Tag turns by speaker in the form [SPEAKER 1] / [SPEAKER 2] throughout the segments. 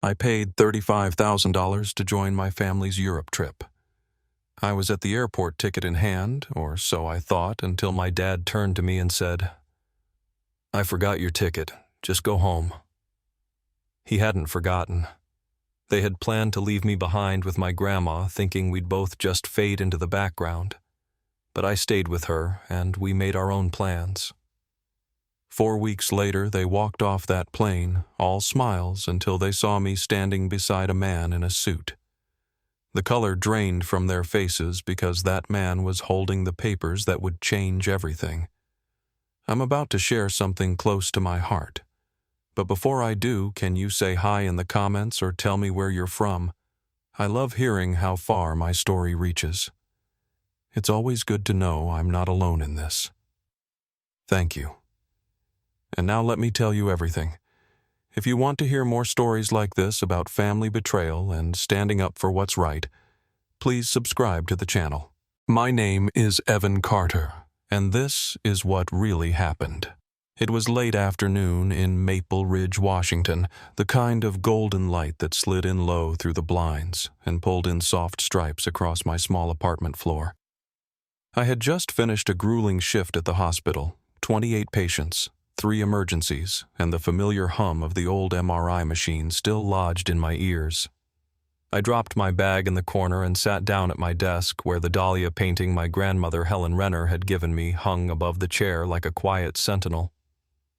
[SPEAKER 1] I paid $35,000 to join my family's Europe trip. I was at the airport, ticket in hand, or so I thought, until my dad turned to me and said, "I forgot your ticket. Just go home." He hadn't forgotten. They had planned to leave me behind with my grandma, thinking we'd both just fade into the background. But I stayed with her, and we made our own plans. 4 weeks later, they walked off that plane, all smiles, until they saw me standing beside a man in a suit. The color drained from their faces because that man was holding the papers that would change everything. I'm about to share something close to my heart. But before I do, can you say hi in the comments or tell me where you're from? I love hearing how far my story reaches. It's always good to know I'm not alone in this. Thank you. And now let me tell you everything. If you want to hear more stories like this about family betrayal and standing up for what's right, please subscribe to the channel. My name is Evan Carter, and this is what really happened. It was late afternoon in Maple Ridge, Washington, the kind of golden light that slid in low through the blinds and pulled in soft stripes across my small apartment floor. I had just finished a grueling shift at the hospital, 28 patients, 3 emergencies, and the familiar hum of the old MRI machine still lodged in my ears. I dropped my bag in the corner and sat down at my desk where the Dahlia painting my grandmother Helen Renner had given me hung above the chair like a quiet sentinel.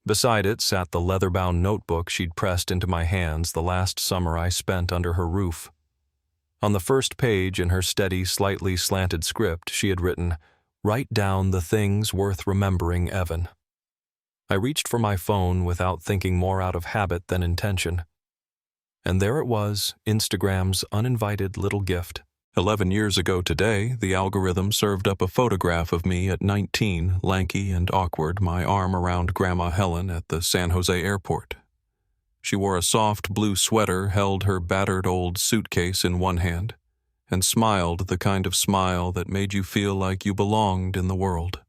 [SPEAKER 1] Beside it sat the leather-bound notebook she'd pressed into my hands the last summer I spent under her roof. On the first page in her steady, slightly slanted script, she had written, "Write down the things worth remembering, Evan." I reached for my phone without thinking, more out of habit than intention. And there it was, Instagram's uninvited little gift. 11 years ago today, the algorithm served up a photograph of me at 19, lanky and awkward, my arm around Grandma Helen at the San Jose airport. She wore a soft blue sweater, held her battered old suitcase in one hand, and smiled the kind of smile that made you feel like you belonged in the world.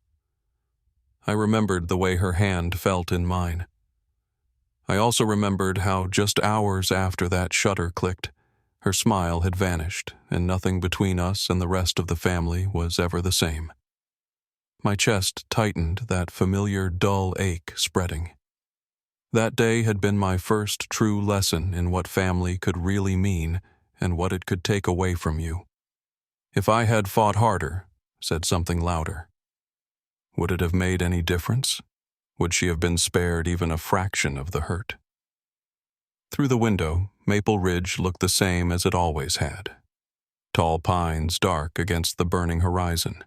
[SPEAKER 1] I remembered the way her hand felt in mine. I also remembered how just hours after that shutter clicked, her smile had vanished, and nothing between us and the rest of the family was ever the same. My chest tightened, that familiar dull ache spreading. That day had been my first true lesson in what family could really mean and what it could take away from you. If I had fought harder, said something louder, would it have made any difference? Would she have been spared even a fraction of the hurt? Through the window, Maple Ridge looked the same as it always had. Tall pines dark against the burning horizon,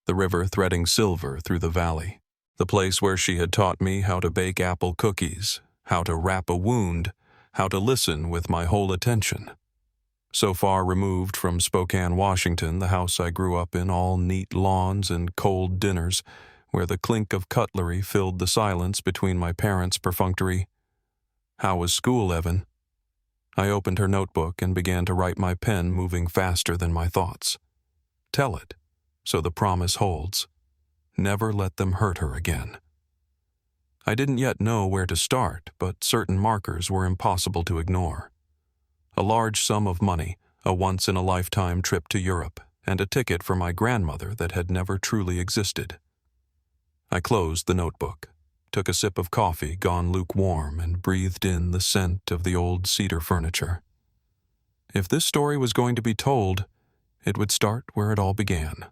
[SPEAKER 1] the river threading silver through the valley, the place where she had taught me how to bake apple cookies, how to wrap a wound, how to listen with my whole attention. So far removed from Spokane, Washington, the house I grew up in, all neat lawns and cold dinners, where the clink of cutlery filled the silence between my parents' perfunctory, "How was school, Evan?" I opened her notebook and began to write, my pen moving faster than my thoughts. Tell it, so the promise holds. Never let them hurt her again. I didn't yet know where to start, but certain markers were impossible to ignore. A large sum of money, a once-in-a-lifetime trip to Europe, and a ticket for my grandmother that had never truly existed. I closed the notebook, took a sip of coffee gone lukewarm, and breathed in the scent of the old cedar furniture. If this story was going to be told, it would start where it all began.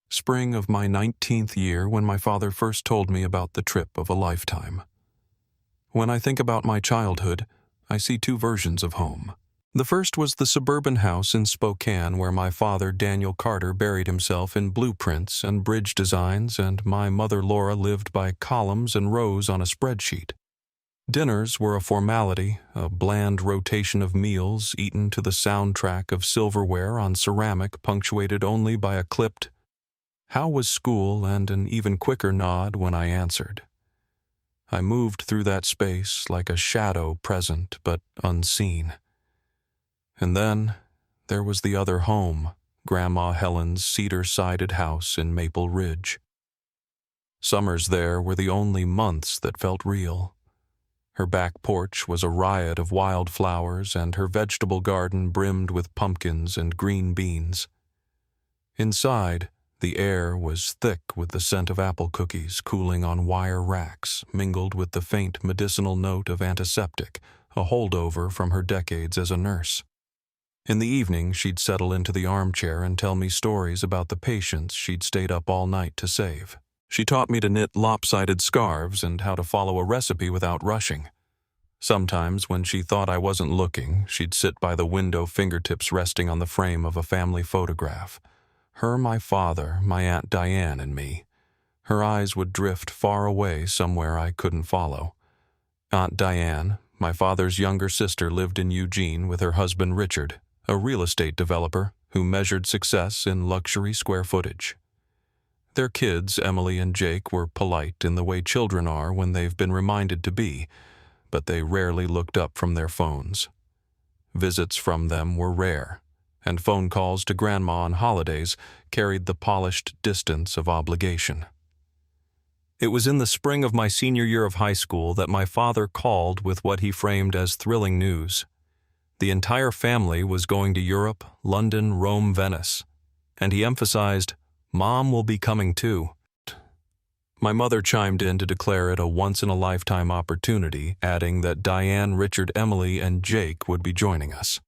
[SPEAKER 1] Spring of my 19th year, when my father first told me about the trip of a lifetime. When I think about my childhood, I see 2 versions of home. The first was the suburban house in Spokane where my father, Daniel Carter, buried himself in blueprints and bridge designs, and my mother, Laura, lived by columns and rows on a spreadsheet. Dinners were a formality, a bland rotation of meals eaten to the soundtrack of silverware on ceramic punctuated only by a clipped, "How was school?" and an even quicker nod when I answered. I moved through that space like a shadow present but unseen. And then there was the other home, Grandma Helen's cedar-sided house in Maple Ridge. Summers there were the only months that felt real. Her back porch was a riot of wildflowers, and her vegetable garden brimmed with pumpkins and green beans. Inside, the air was thick with the scent of apple cookies cooling on wire racks, mingled with the faint medicinal note of antiseptic, a holdover from her decades as a nurse. In the evening, she'd settle into the armchair and tell me stories about the patients she'd stayed up all night to save. She taught me to knit lopsided scarves and how to follow a recipe without rushing. Sometimes, when she thought I wasn't looking, she'd sit by the window, fingertips resting on the frame of a family photograph. Her, my father, my Aunt Diane, and me. Her eyes would drift far away somewhere I couldn't follow. Aunt Diane, my father's younger sister, lived in Eugene with her husband Richard, a real estate developer who measured success in luxury square footage. Their kids, Emily and Jake, were polite in the way children are when they've been reminded to be, but they rarely looked up from their phones. Visits from them were rare, and phone calls to Grandma on holidays carried the polished distance of obligation. It was in the spring of my senior year of high school that my father called with what he framed as thrilling news. The entire family was going to Europe, London, Rome, Venice, and he emphasized, "Mom will be coming too." My mother chimed in to declare it a once-in-a-lifetime opportunity, adding that Diane, Richard, Emily, and Jake would be joining us.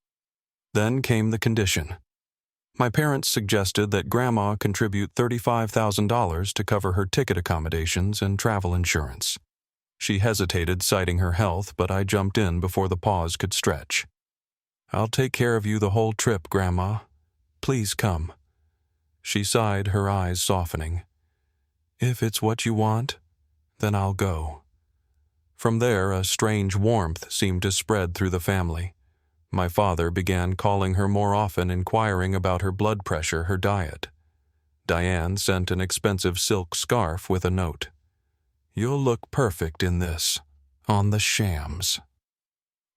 [SPEAKER 1] Then came the condition. My parents suggested that Grandma contribute $35,000 to cover her ticket accommodations and travel insurance. She hesitated, citing her health, but I jumped in before the pause could stretch. "I'll take care of you the whole trip, Grandma. Please come." She sighed, her eyes softening. "If it's what you want, then I'll go." From there, a strange warmth seemed to spread through the family. My father began calling her more often, inquiring about her blood pressure, her diet. Diane sent an expensive silk scarf with a note. "You'll look perfect in this, on the shams."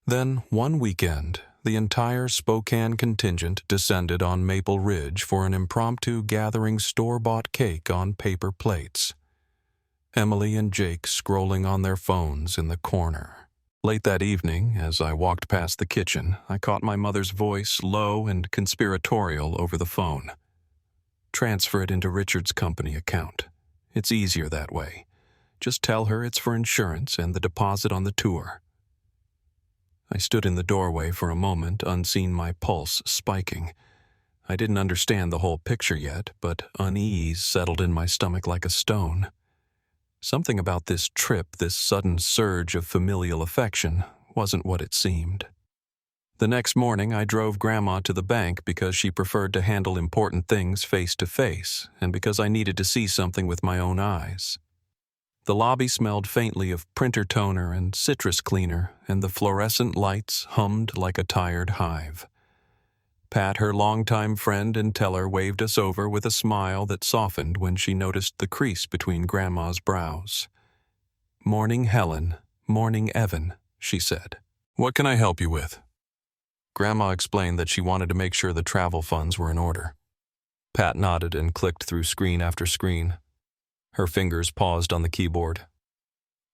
[SPEAKER 1] Then, one weekend, the entire Spokane contingent descended on Maple Ridge for an impromptu gathering store-bought cake on paper plates. Emily and Jake scrolling on their phones in the corner. Late that evening, as I walked past the kitchen, I caught my mother's voice, low and conspiratorial, over the phone. "Transfer it into Richard's company account. It's easier that way. Just tell her it's for insurance and the deposit on the tour." I stood in the doorway for a moment, unseen, my pulse spiking. I didn't understand the whole picture yet, but unease settled in my stomach like a stone. Something about this trip, this sudden surge of familial affection, wasn't what it seemed. The next morning, I drove Grandma to the bank because she preferred to handle important things face-to-face, and because I needed to see something with my own eyes. The lobby smelled faintly of printer toner and citrus cleaner, and the fluorescent lights hummed like a tired hive. Pat, her longtime friend and teller, waved us over with a smile that softened when she noticed the crease between Grandma's brows. "Morning, Helen. Morning, Evan," she said. "What can I help you with?" Grandma explained that she wanted to make sure the travel funds were in order. Pat nodded and clicked through screen after screen. Her fingers paused on the keyboard.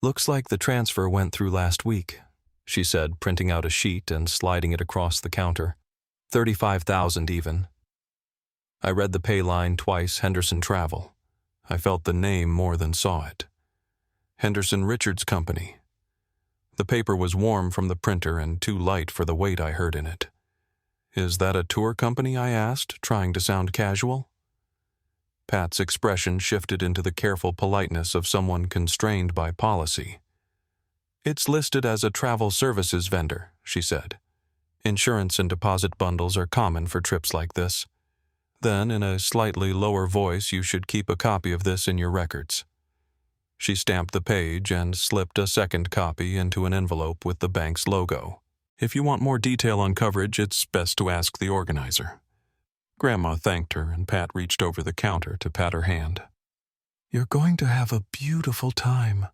[SPEAKER 1] "Looks like the transfer went through last week," she said, printing out a sheet and sliding it across the counter. 35,000 even. I read the pay line twice, Henderson Travel. I felt the name more than saw it. Henderson Richards Company. The paper was warm from the printer and too light for the weight I heard in it. "Is that a tour company?" I asked, trying to sound casual. Pat's expression shifted into the careful politeness of someone constrained by policy. "It's listed as a travel services vendor," she said. "Insurance and deposit bundles are common for trips like this. Then, in a slightly lower voice, you should keep a copy of this in your records." She stamped the page and slipped a second copy into an envelope with the bank's logo. "If you want more detail on coverage, it's best to ask the organizer." Grandma thanked her, and Pat reached over the counter to pat her hand. "You're going to have a beautiful time,"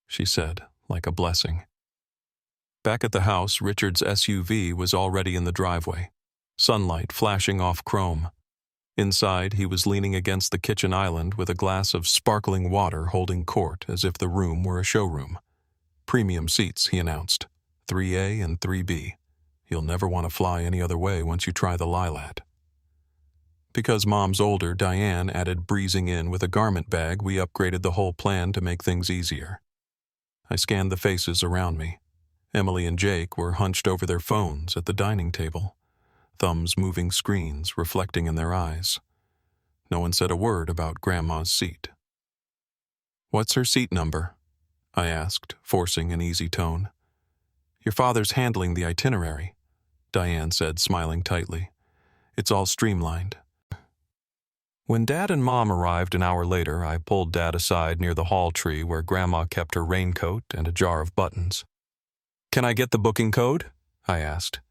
[SPEAKER 1] she said, like a blessing. Back at the house, Richard's SUV was already in the driveway, sunlight flashing off chrome. Inside, he was leaning against the kitchen island with a glass of sparkling water holding court as if the room were a showroom. Premium seats, he announced. 3A and 3B. You'll never want to fly any other way once you try the Lilat. Because Mom's older, Diane added breezing in with a garment bag, we upgraded the whole plan to make things easier. I scanned the faces around me. Emily and Jake were hunched over their phones at the dining table, thumbs moving screens reflecting in their eyes. No one said a word about Grandma's seat. "What's her seat number?" I asked, forcing an easy tone. "Your father's handling the itinerary," Diane said, smiling tightly. "It's all streamlined." When Dad and Mom arrived an hour later, I pulled Dad aside near the hall tree where Grandma kept her raincoat and a jar of buttons. "Can I get the booking code?" I asked.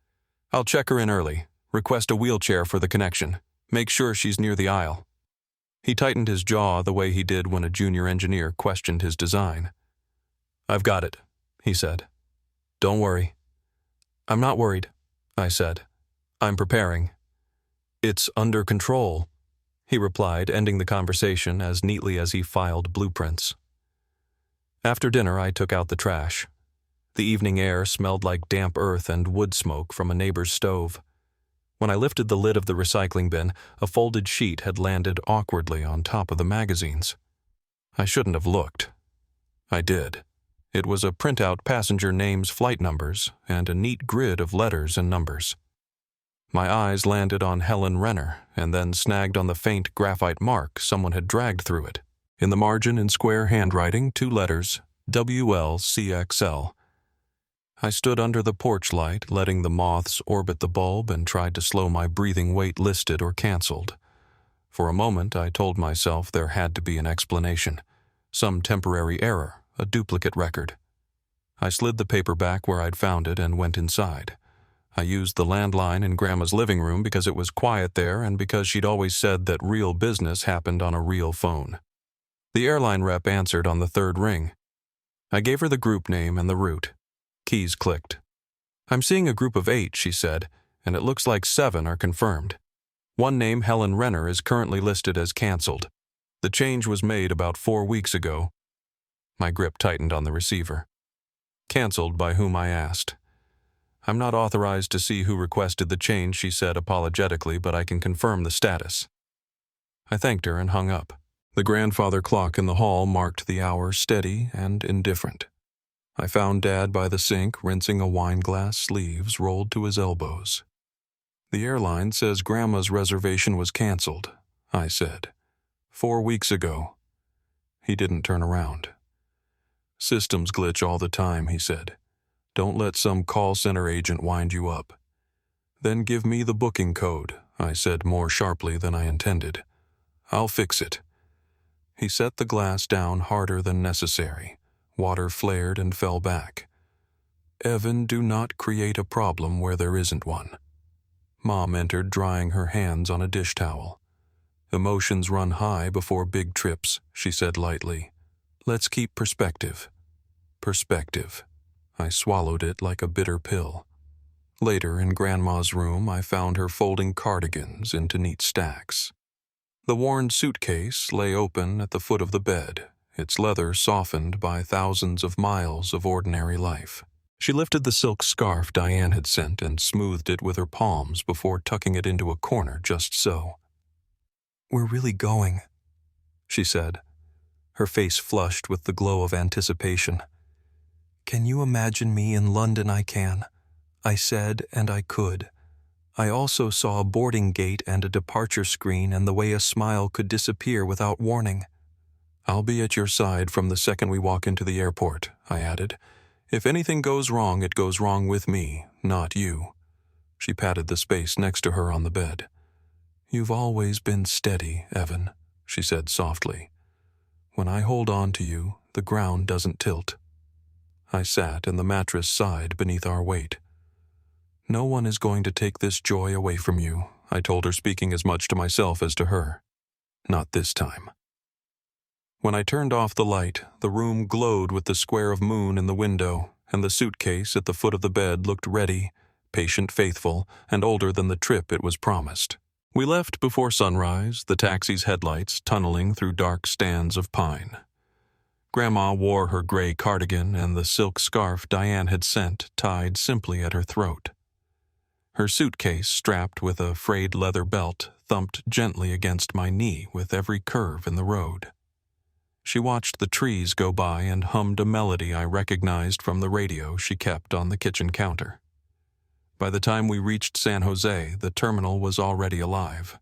[SPEAKER 1] "I'll check her in early. Request a wheelchair for the connection. Make sure she's near the aisle." He tightened his jaw the way he did when a junior engineer questioned his design. "I've got it," he said. "Don't worry." "I'm not worried," I said. "I'm preparing." "It's under control," he replied, ending the conversation as neatly as he filed blueprints. After dinner, I took out the trash. The evening air smelled like damp earth and wood smoke from a neighbor's stove. When I lifted the lid of the recycling bin, a folded sheet had landed awkwardly on top of the magazines. I shouldn't have looked. I did. It was a printout passenger names, flight numbers, and a neat grid of letters and numbers. My eyes landed on Helen Renner and then snagged on the faint graphite mark someone had dragged through it. In the margin in square handwriting, 2 letters, WLCXL. I stood under the porch light, letting the moths orbit the bulb, and tried to slow my breathing weight listed or canceled. For a moment, I told myself there had to be an explanation. Some temporary error, a duplicate record. I slid the paper back where I'd found it and went inside. I used the landline in Grandma's living room because it was quiet there and because she'd always said that real business happened on a real phone. The airline rep answered on the 3rd ring. I gave her the group name and the route. Keys clicked. "I'm seeing a group of 8, she said, and it looks like 7 are confirmed. One name, Helen Renner, is currently listed as canceled. The change was made about 4 weeks ago." My grip tightened on the receiver. "Canceled by whom?" I asked. "I'm not authorized to see who requested the change," she said apologetically, "but I can confirm the status." I thanked her and hung up. The grandfather clock in the hall marked the hour, steady and indifferent. I found Dad by the sink, rinsing a wine glass, sleeves rolled to his elbows. "The airline says Grandma's reservation was canceled," I said. 4 weeks ago." He didn't turn around. "Systems glitch all the time," he said. "Don't let some call center agent wind you up." "Then give me the booking code," I said more sharply than I intended. "I'll fix it." He set the glass down harder than necessary. Water flared and fell back. "Evan, do not create a problem where there isn't one." Mom entered, drying her hands on a dish towel. "Emotions run high before big trips," she said lightly. "Let's keep perspective." Perspective. I swallowed it like a bitter pill. Later, in Grandma's room, I found her folding cardigans into neat stacks. The worn suitcase lay open at the foot of the bed, its leather softened by thousands of miles of ordinary life. She lifted the silk scarf Diane had sent and smoothed it with her palms before tucking it into a corner just so. "We're really going," she said, her face flushed with the glow of anticipation. "Can you imagine me in London? I can. I said, and I could. I also saw a boarding gate and a departure screen and the way a smile could disappear without warning. I'll be at your side from the second we walk into the airport," I added. "If anything goes wrong, it goes wrong with me, not you." She patted the space next to her on the bed. "You've always been steady, Evan," she said softly. "When I hold on to you, the ground doesn't tilt." I sat and the mattress sighed beneath our weight. "No one is going to take this joy away from you," I told her, speaking as much to myself as to her. "Not this time." When I turned off the light, the room glowed with the square of moon in the window, and the suitcase at the foot of the bed looked ready, patient, faithful, and older than the trip it was promised. We left before sunrise, the taxi's headlights tunneling through dark stands of pine. Grandma wore her gray cardigan and the silk scarf Diane had sent tied simply at her throat. Her suitcase, strapped with a frayed leather belt, thumped gently against my knee with every curve in the road. She watched the trees go by and hummed a melody I recognized from the radio she kept on the kitchen counter. By the time we reached San Jose, the terminal was already alive.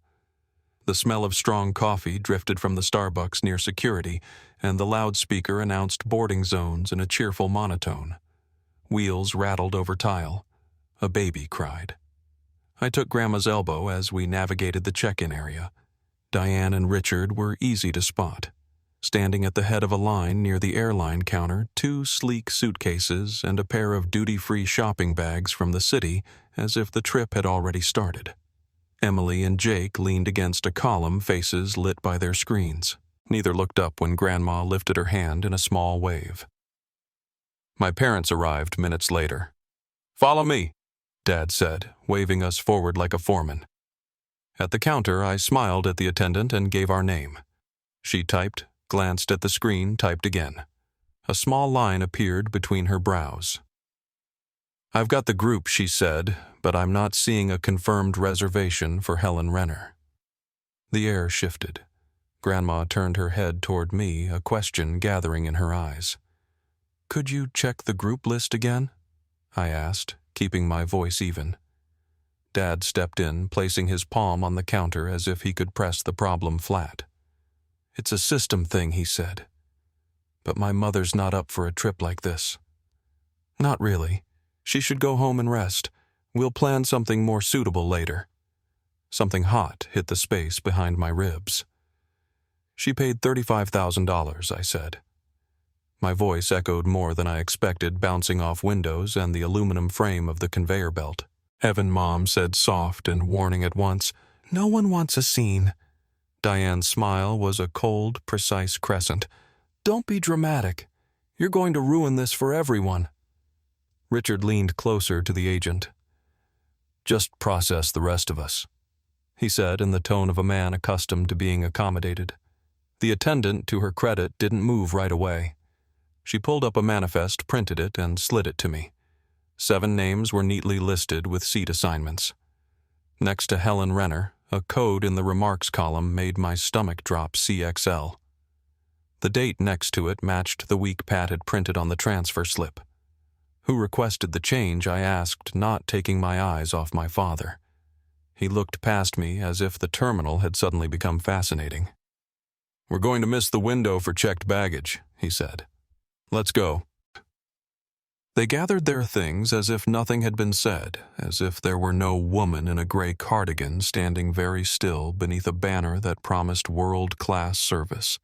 [SPEAKER 1] The smell of strong coffee drifted from the Starbucks near security, and the loudspeaker announced boarding zones in a cheerful monotone. Wheels rattled over tile. A baby cried. I took Grandma's elbow as we navigated the check-in area. Diane and Richard were easy to spot. Standing at the head of a line near the airline counter, 2 sleek suitcases and a pair of duty-free shopping bags from the city, as if the trip had already started. Emily and Jake leaned against a column, faces lit by their screens. Neither looked up when Grandma lifted her hand in a small wave. My parents arrived minutes later. "Follow me," Dad said, waving us forward like a foreman. At the counter, I smiled at the attendant and gave our name. She typed, glanced at the screen, typed again. A small line appeared between her brows. "I've got the group," she said, "but I'm not seeing a confirmed reservation for Helen Renner." The air shifted. Grandma turned her head toward me, a question gathering in her eyes. "Could you check the group list again?" I asked, keeping my voice even. Dad stepped in, placing his palm on the counter as if he could press the problem flat. "It's a system thing," he said. "But my mother's not up for a trip like this." "Not really. She should go home and rest. We'll plan something more suitable later." Something hot hit the space behind my ribs. "She paid $35,000, I said. My voice echoed more than I expected, bouncing off windows and the aluminum frame of the conveyor belt. Evan, Mom said, soft and warning at once, "No one wants a scene." Diane's smile was a cold, precise crescent. "Don't be dramatic. You're going to ruin this for everyone." Richard leaned closer to the agent. "Just process the rest of us," he said in the tone of a man accustomed to being accommodated. The attendant, to her credit, didn't move right away. She pulled up a manifest, printed it, and slid it to me. 7 names were neatly listed with seat assignments. Next to Helen Renner, a code in the remarks column made my stomach drop CXL. The date next to it matched the week Pat had printed on the transfer slip. Who requested the change, I asked, not taking my eyes off my father. He looked past me as if the terminal had suddenly become fascinating. "We're going to miss the window for checked baggage," he said. "Let's go." They gathered their things as if nothing had been said, as if there were no woman in a gray cardigan standing very still beneath a banner that promised world-class service.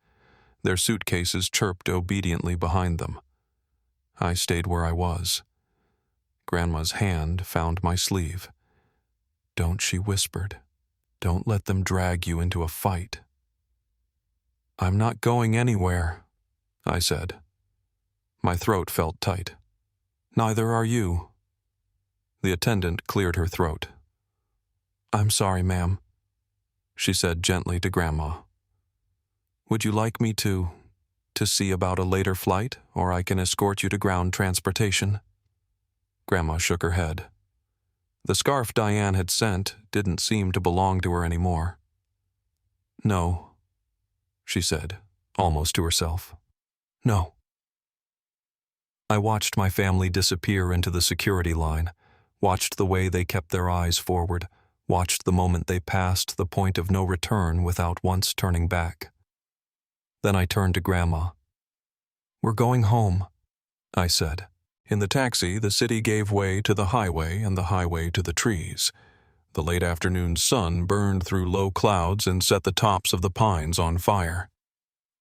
[SPEAKER 1] Their suitcases chirped obediently behind them. I stayed where I was. Grandma's hand found my sleeve. "Don't," she whispered. "Don't let them drag you into a fight." "I'm not going anywhere," I said. My throat felt tight. "Neither are you." The attendant cleared her throat. "I'm sorry, ma'am," she said gently to Grandma. "Would you like me to see about a later flight, or I can escort you to ground transportation?" Grandma shook her head. The scarf Diane had sent didn't seem to belong to her anymore. "No," she said, almost to herself. "No." I watched my family disappear into the security line, watched the way they kept their eyes forward, watched the moment they passed the point of no return without once turning back. Then I turned to Grandma. "We're going home," I said. In the taxi, the city gave way to the highway and the highway to the trees. The late afternoon sun burned through low clouds and set the tops of the pines on fire.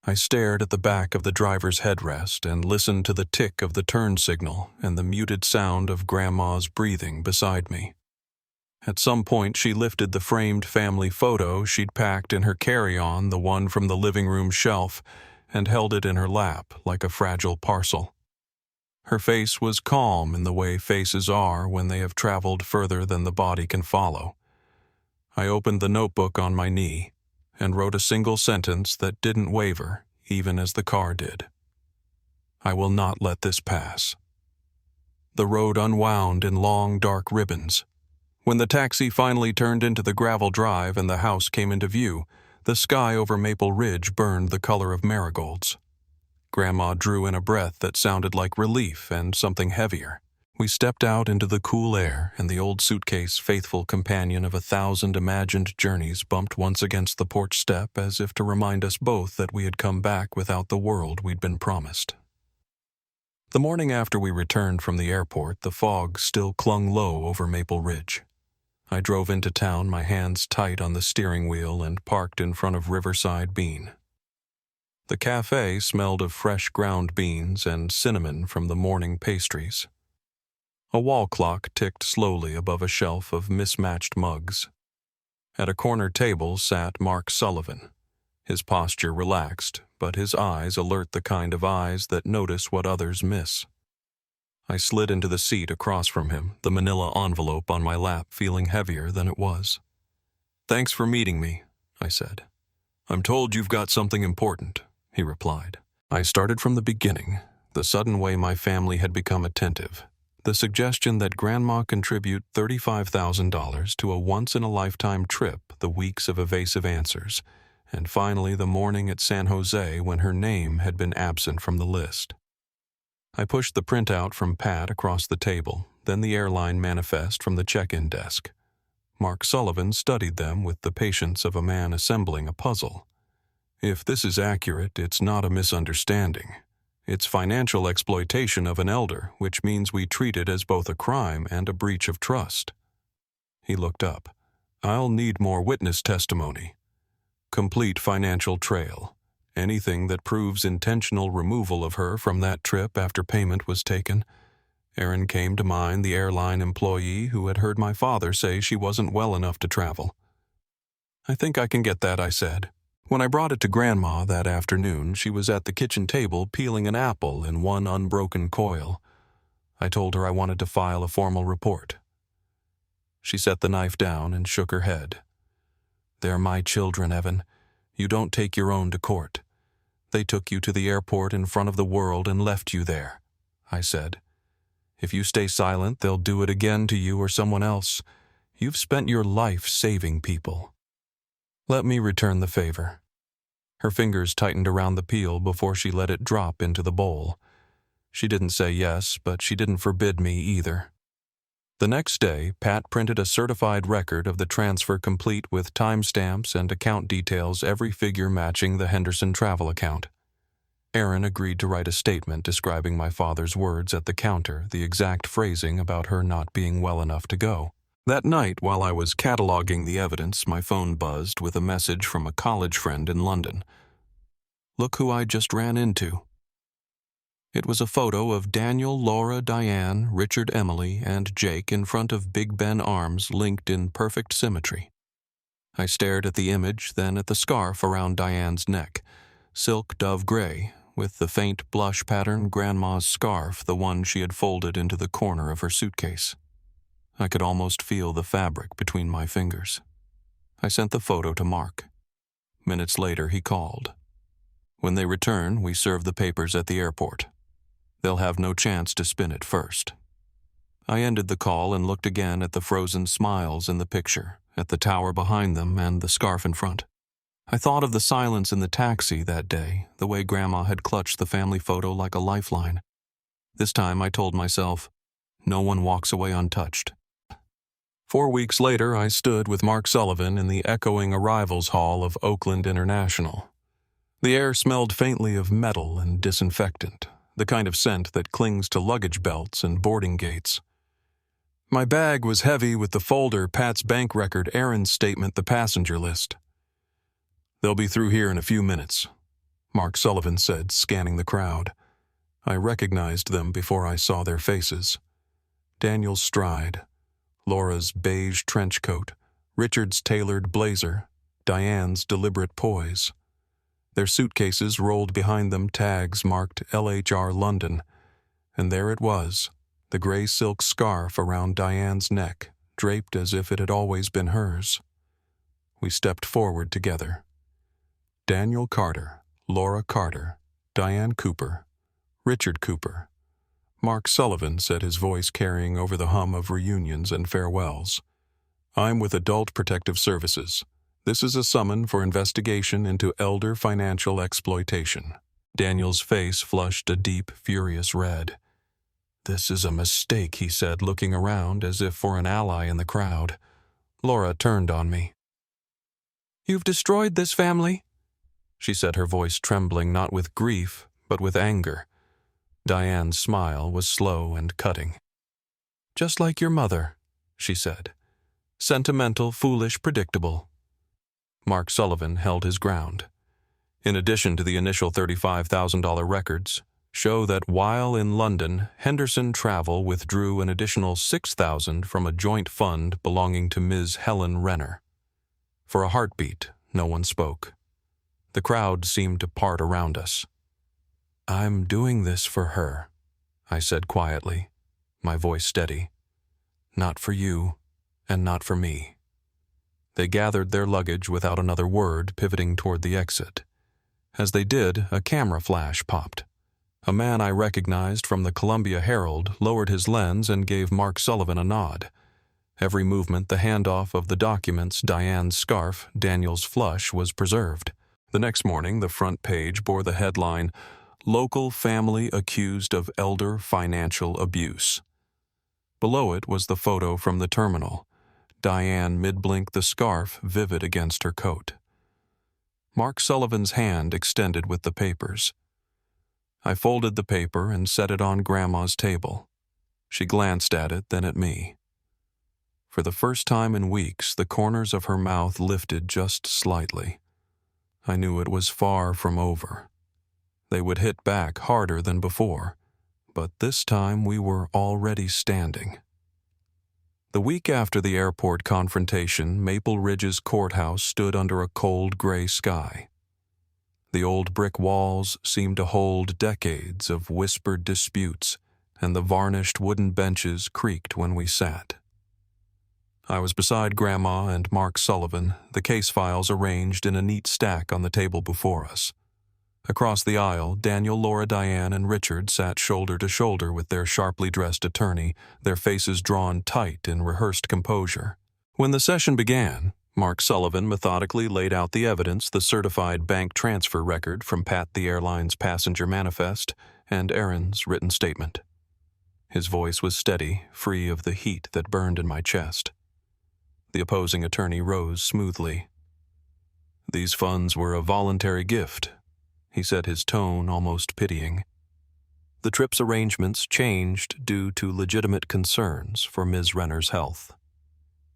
[SPEAKER 1] I stared at the back of the driver's headrest and listened to the tick of the turn signal and the muted sound of Grandma's breathing beside me. At some point, she lifted the framed family photo she'd packed in her carry-on, the one from the living room shelf, and held it in her lap like a fragile parcel. Her face was calm in the way faces are when they have traveled further than the body can follow. I opened the notebook on my knee and wrote a single sentence that didn't waver, even as the car did. I will not let this pass. The road unwound in long, dark ribbons. When the taxi finally turned into the gravel drive and the house came into view, the sky over Maple Ridge burned the color of marigolds. Grandma drew in a breath that sounded like relief and something heavier. We stepped out into the cool air, and the old suitcase, faithful companion of 1,000 imagined journeys, bumped once against the porch step as if to remind us both that we had come back without the world we'd been promised. The morning after we returned from the airport, the fog still clung low over Maple Ridge. I drove into town, my hands tight on the steering wheel, and parked in front of Riverside Bean. The cafe smelled of fresh ground beans and cinnamon from the morning pastries. A wall clock ticked slowly above a shelf of mismatched mugs. At a corner table sat Mark Sullivan, his posture relaxed, but his eyes alert, the kind of eyes that notice what others miss. I slid into the seat across from him, the manila envelope on my lap feeling heavier than it was. "Thanks for meeting me," I said. "I'm told you've got something important," he replied. I started from the beginning, the sudden way my family had become attentive. The suggestion that Grandma contribute $35,000 to a once-in-a-lifetime trip, the weeks of evasive answers, and finally the morning at San Jose when her name had been absent from the list. I pushed the printout from Pat across the table, then the airline manifest from the check-in desk. Mark Sullivan studied them with the patience of a man assembling a puzzle. If this is accurate, it's not a misunderstanding. It's financial exploitation of an elder, which means we treat it as both a crime and a breach of trust. He looked up. "I'll need more witness testimony. Complete financial trail. Anything that proves intentional removal of her from that trip after payment was taken." Aaron came to mind, the airline employee who had heard my father say she wasn't well enough to travel. "I think I can get that," I said. When I brought it to Grandma that afternoon, she was at the kitchen table peeling an apple in one unbroken coil. I told her I wanted to file a formal report. She set the knife down and shook her head. "They're my children, Evan. You don't take your own to court. They took you to the airport in front of the world and left you there," I said. "If you stay silent, they'll do it again to you or someone else. You've spent your life saving people. Let me return the favor." Her fingers tightened around the peel before she let it drop into the bowl. She didn't say yes, but she didn't forbid me either. The next day, Pat printed a certified record of the transfer complete with timestamps and account details, every figure matching the Henderson travel account. Aaron agreed to write a statement describing my father's words at the counter, the exact phrasing about her not being well enough to go. That night, while I was cataloging the evidence, my phone buzzed with a message from a college friend in London. Look who I just ran into. It was a photo of Daniel, Laura, Diane, Richard, Emily, and Jake in front of Big Ben Arms linked in perfect symmetry. I stared at the image, then at the scarf around Diane's neck, silk dove gray, with the faint blush pattern Grandma's scarf, the one she had folded into the corner of her suitcase. I could almost feel the fabric between my fingers. I sent the photo to Mark. Minutes later, he called. When they return, we serve the papers at the airport. They'll have no chance to spin it first. I ended the call and looked again at the frozen smiles in the picture, at the tower behind them and the scarf in front. I thought of the silence in the taxi that day, the way Grandma had clutched the family photo like a lifeline. This time I told myself, no one walks away untouched. 4 weeks later, I stood with Mark Sullivan in the echoing arrivals hall of Oakland International. The air smelled faintly of metal and disinfectant, the kind of scent that clings to luggage belts and boarding gates. My bag was heavy with the folder, Pat's bank record, Aaron's statement, the passenger list. "They'll be through here in a few minutes," Mark Sullivan said, scanning the crowd. I recognized them before I saw their faces. Daniel's stride, Laura's beige trench coat, Richard's tailored blazer, Diane's deliberate poise. Their suitcases rolled behind them, tags marked LHR London, and there it was, the gray silk scarf around Diane's neck, draped as if it had always been hers. We stepped forward together. Daniel Carter, Laura Carter, Diane Cooper, Richard Cooper. Mark Sullivan, said, his voice carrying over the hum of reunions and farewells. I'm with Adult Protective Services. This is a summon for investigation into elder financial exploitation. Daniel's face flushed a deep, furious red. This is a mistake, he said, looking around as if for an ally in the crowd. Laura turned on me. You've destroyed this family, she said, her voice trembling not with grief, but with anger. Diane's smile was slow and cutting. Just like your mother, she said. Sentimental, foolish, predictable. Mark Sullivan held his ground. In addition to the initial $35,000 records, show that while in London, Henderson Travel withdrew an additional $6,000 from a joint fund belonging to Ms. Helen Renner. For a heartbeat, no one spoke. The crowd seemed to part around us. I'm doing this for her, I said quietly, my voice steady. Not for you, and not for me. They gathered their luggage without another word, pivoting toward the exit. As they did, a camera flash popped. A man I recognized from the Columbia Herald lowered his lens and gave Mark Sullivan a nod. Every movement, the handoff of the documents, Diane's scarf, Daniel's flush, was preserved. The next morning, the front page bore the headline, Local Family Accused of Elder Financial Abuse. Below it was the photo from the terminal, Diane mid-blink, the scarf vivid against her coat. Mark Sullivan's hand extended with the papers. I folded the paper and set it on Grandma's table. She glanced at it, then at me. For the first time in weeks, the corners of her mouth lifted just slightly. I knew it was far from over. They would hit back harder than before, but this time we were already standing. The week after the airport confrontation, Maple Ridge's courthouse stood under a cold gray sky. The old brick walls seemed to hold decades of whispered disputes, and the varnished wooden benches creaked when we sat. I was beside Grandma and Mark Sullivan, the case files arranged in a neat stack on the table before us. Across the aisle, Daniel, Laura, Diane, and Richard sat shoulder to shoulder with their sharply dressed attorney, their faces drawn tight in rehearsed composure. When the session began, Mark Sullivan methodically laid out the evidence, the certified bank transfer record from Pat the airline's passenger manifest and Aaron's written statement. His voice was steady, free of the heat that burned in my chest. The opposing attorney rose smoothly. These funds were a voluntary gift, he said, his tone almost pitying. The trip's arrangements changed due to legitimate concerns for Ms. Renner's health.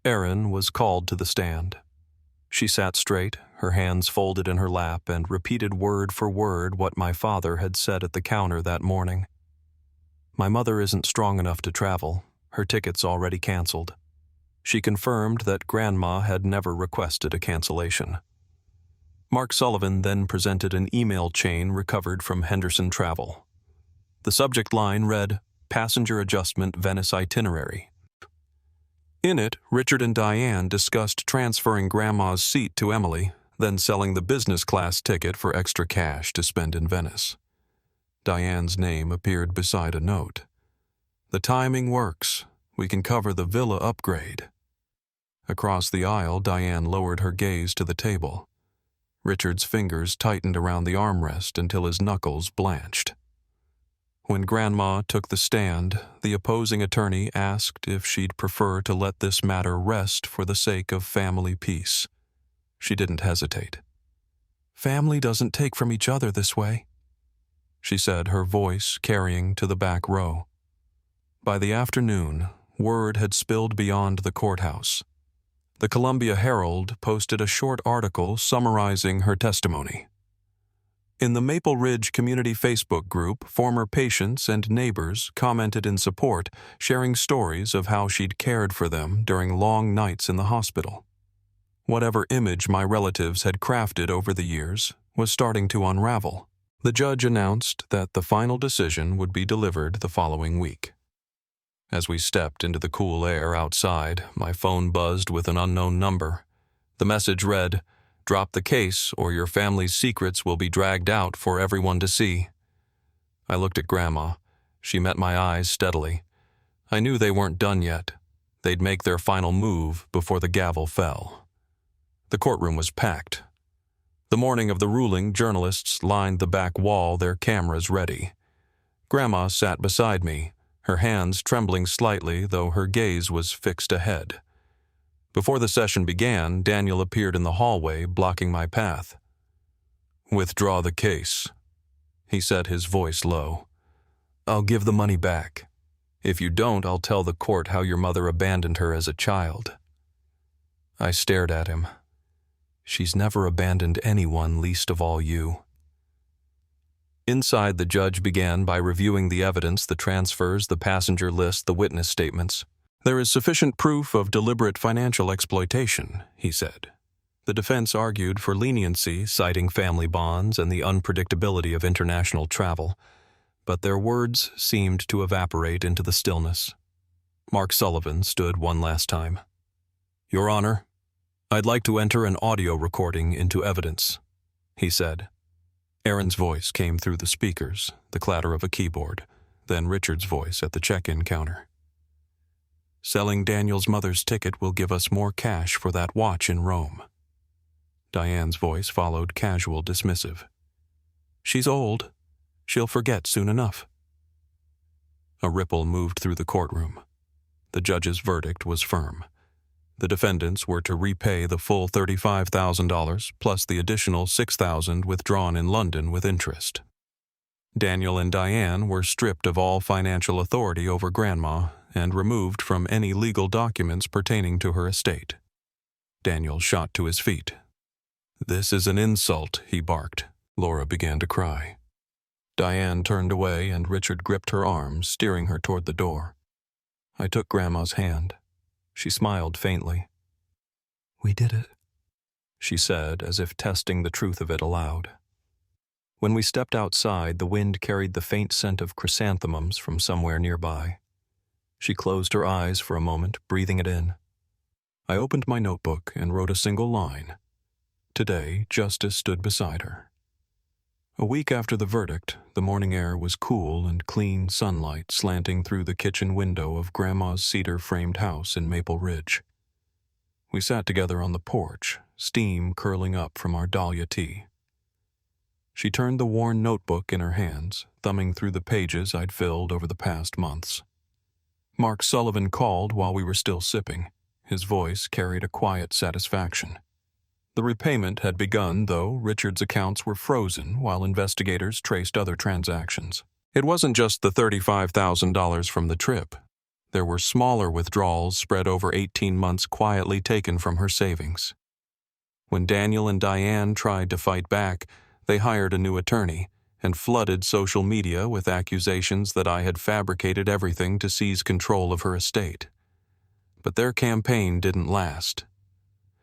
[SPEAKER 1] Erin was called to the stand. She sat straight, her hands folded in her lap, and repeated word for word what my father had said at the counter that morning. My mother isn't strong enough to travel, her ticket's already canceled. She confirmed that Grandma had never requested a cancellation. Mark Sullivan then presented an email chain recovered from Henderson Travel. The subject line read, Passenger Adjustment Venice Itinerary. In it, Richard and Diane discussed transferring Grandma's seat to Emily, then selling the business class ticket for extra cash to spend in Venice. Diane's name appeared beside a note. The timing works. We can cover the villa upgrade. Across the aisle, Diane lowered her gaze to the table. Richard's fingers tightened around the armrest until his knuckles blanched. When Grandma took the stand, the opposing attorney asked if she'd prefer to let this matter rest for the sake of family peace. She didn't hesitate. Family doesn't take from each other this way, she said, her voice carrying to the back row. By the afternoon, word had spilled beyond the courthouse. The Columbia Herald posted a short article summarizing her testimony. In the Maple Ridge Community Facebook group, former patients and neighbors commented in support, sharing stories of how she'd cared for them during long nights in the hospital. Whatever image my relatives had crafted over the years was starting to unravel. The judge announced that the final decision would be delivered the following week. As we stepped into the cool air outside, my phone buzzed with an unknown number. The message read, "Drop the case or your family's secrets will be dragged out for everyone to see." I looked at Grandma. She met my eyes steadily. I knew they weren't done yet. They'd make their final move before the gavel fell. The courtroom was packed. The morning of the ruling, journalists lined the back wall, their cameras ready. Grandma sat beside me, her hands trembling slightly, though her gaze was fixed ahead. Before the session began, Daniel appeared in the hallway, blocking my path. "Withdraw the case," he said, his voice low. "I'll give the money back. If you don't, I'll tell the court how your mother abandoned her as a child." I stared at him. "She's never abandoned anyone, least of all you." Inside, the judge began by reviewing the evidence, the transfers, the passenger list, the witness statements. "There is sufficient proof of deliberate financial exploitation," he said. The defense argued for leniency, citing family bonds and the unpredictability of international travel, but their words seemed to evaporate into the stillness. Mark Sullivan stood one last time. "Your Honor, I'd like to enter an audio recording into evidence," he said. Aaron's voice came through the speakers, the clatter of a keyboard, then Richard's voice at the check-in counter. "Selling Daniel's mother's ticket will give us more cash for that watch in Rome." Diane's voice followed, casual, dismissive. "She's old. She'll forget soon enough." A ripple moved through the courtroom. The judge's verdict was firm. The defendants were to repay the full $35,000 plus the additional $6,000 withdrawn in London with interest. Daniel and Diane were stripped of all financial authority over Grandma and removed from any legal documents pertaining to her estate. Daniel shot to his feet. "This is an insult," he barked. Laura began to cry. Diane turned away and Richard gripped her arm, steering her toward the door. I took Grandma's hand. She smiled faintly. "We did it," she said, as if testing the truth of it aloud. When we stepped outside, the wind carried the faint scent of chrysanthemums from somewhere nearby. She closed her eyes for a moment, breathing it in. I opened my notebook and wrote a single line. Today, justice stood beside her. A week after the verdict, the morning air was cool and clean sunlight slanting through the kitchen window of Grandma's cedar-framed house in Maple Ridge. We sat together on the porch, steam curling up from our dahlia tea. She turned the worn notebook in her hands, thumbing through the pages I'd filled over the past months. Mark Sullivan called while we were still sipping. His voice carried a quiet satisfaction. The repayment had begun, though Richard's accounts were frozen while investigators traced other transactions. It wasn't just the $35,000 from the trip. There were smaller withdrawals spread over 18 months quietly taken from her savings. When Daniel and Diane tried to fight back, they hired a new attorney and flooded social media with accusations that I had fabricated everything to seize control of her estate. But their campaign didn't last.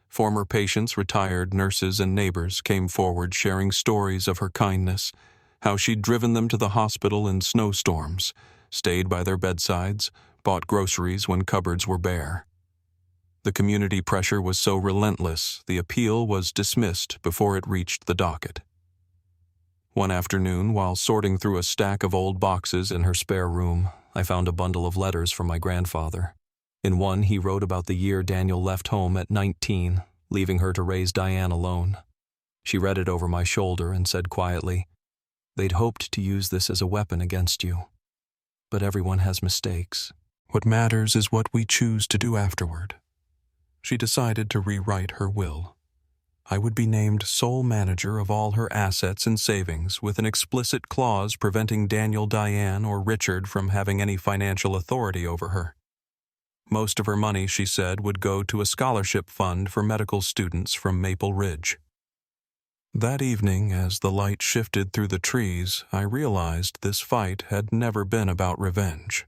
[SPEAKER 1] Former patients, retired nurses, and neighbors came forward sharing stories of her kindness, how she'd driven them to the hospital in snowstorms, stayed by their bedsides, bought groceries when cupboards were bare. The community pressure was so relentless, the appeal was dismissed before it reached the docket. One afternoon, while sorting through a stack of old boxes in her spare room, I found a bundle of letters from my grandfather. In one, he wrote about the year Daniel left home at 19, leaving her to raise Diane alone. She read it over my shoulder and said quietly, "They'd hoped to use this as a weapon against you. But everyone has mistakes. What matters is what we choose to do afterward." She decided to rewrite her will. I would be named sole manager of all her assets and savings, with an explicit clause preventing Daniel, Diane, or Richard from having any financial authority over her. Most of her money, she said, would go to a scholarship fund for medical students from Maple Ridge. That evening, as the light shifted through the trees, I realized this fight had never been about revenge.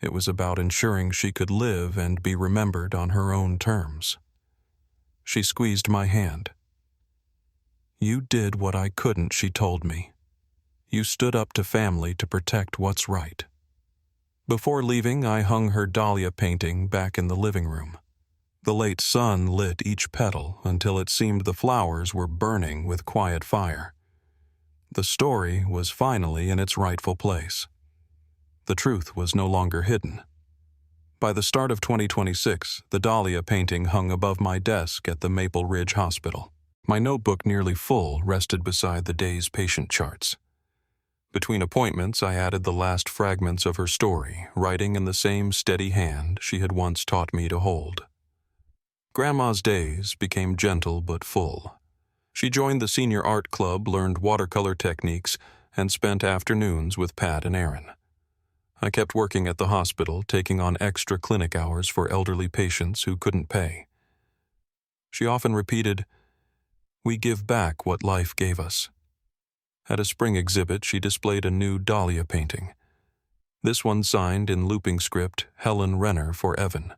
[SPEAKER 1] It was about ensuring she could live and be remembered on her own terms. She squeezed my hand. "You did what I couldn't," she told me. "You stood up to family to protect what's right." Before leaving, I hung her dahlia painting back in the living room. The late sun lit each petal until it seemed the flowers were burning with quiet fire. The story was finally in its rightful place. The truth was no longer hidden. By the start of 2026, the Dahlia painting hung above my desk at the Maple Ridge Hospital. My notebook, nearly full, rested beside the day's patient charts. Between appointments, I added the last fragments of her story, writing in the same steady hand she had once taught me to hold. Grandma's days became gentle but full. She joined the senior art club, learned watercolor techniques, and spent afternoons with Pat and Aaron. I kept working at the hospital, taking on extra clinic hours for elderly patients who couldn't pay. She often repeated, "We give back what life gave us." At a spring exhibit, she displayed a new Dahlia painting. This one signed in looping script, "Helen Renner for Evan."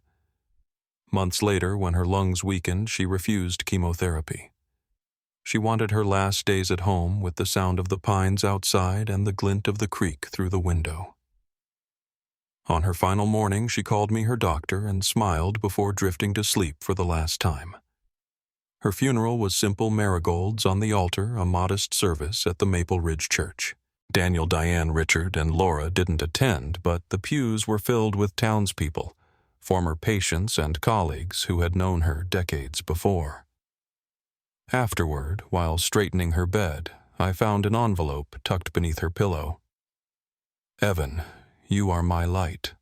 [SPEAKER 1] Months later, when her lungs weakened, she refused chemotherapy. She wanted her last days at home with the sound of the pines outside and the glint of the creek through the window. On her final morning, she called me her doctor and smiled before drifting to sleep for the last time. Her funeral was simple marigolds on the altar, a modest service at the Maple Ridge Church. Daniel, Diane, Richard, and Laura didn't attend, but the pews were filled with townspeople, former patients and colleagues who had known her decades before. Afterward, while straightening her bed, I found an envelope tucked beneath her pillow. "Evan, you are my light.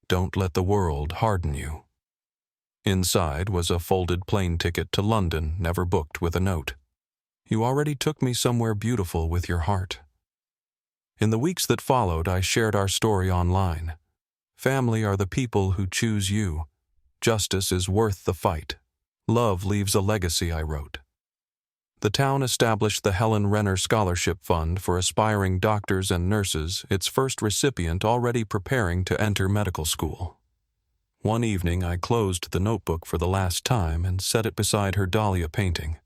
[SPEAKER 1] Don't let the world harden you." Inside was a folded plane ticket to London, never booked, with a note. "You already took me somewhere beautiful with your heart." In the weeks that followed, I shared our story online. Family are the people who choose you. Justice is worth the fight. Love leaves a legacy, I wrote. The town established the Helen Renner Scholarship Fund for aspiring doctors and nurses, its first recipient already preparing to enter medical school. One evening, I closed the notebook for the last time and set it beside her Dahlia painting.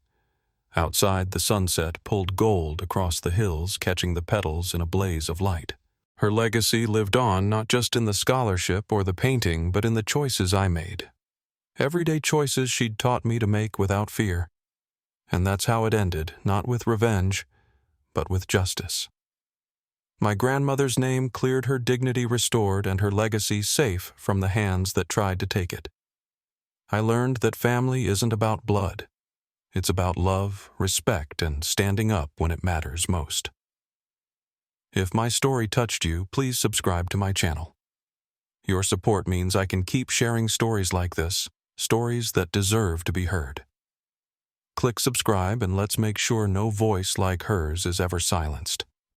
[SPEAKER 1] Outside, the sunset pulled gold across the hills, catching the petals in a blaze of light. Her legacy lived on not just in the scholarship or the painting, but in the choices I made. Everyday choices she'd taught me to make without fear. And that's how it ended, not with revenge, but with justice. My grandmother's name cleared, her dignity restored, and her legacy safe from the hands that tried to take it. I learned that family isn't about blood. It's about love, respect, and standing up when it matters most. If my story touched you, please subscribe to my channel. Your support means I can keep sharing stories like this, stories that deserve to be heard. Click subscribe and let's make sure no voice like hers is ever silenced.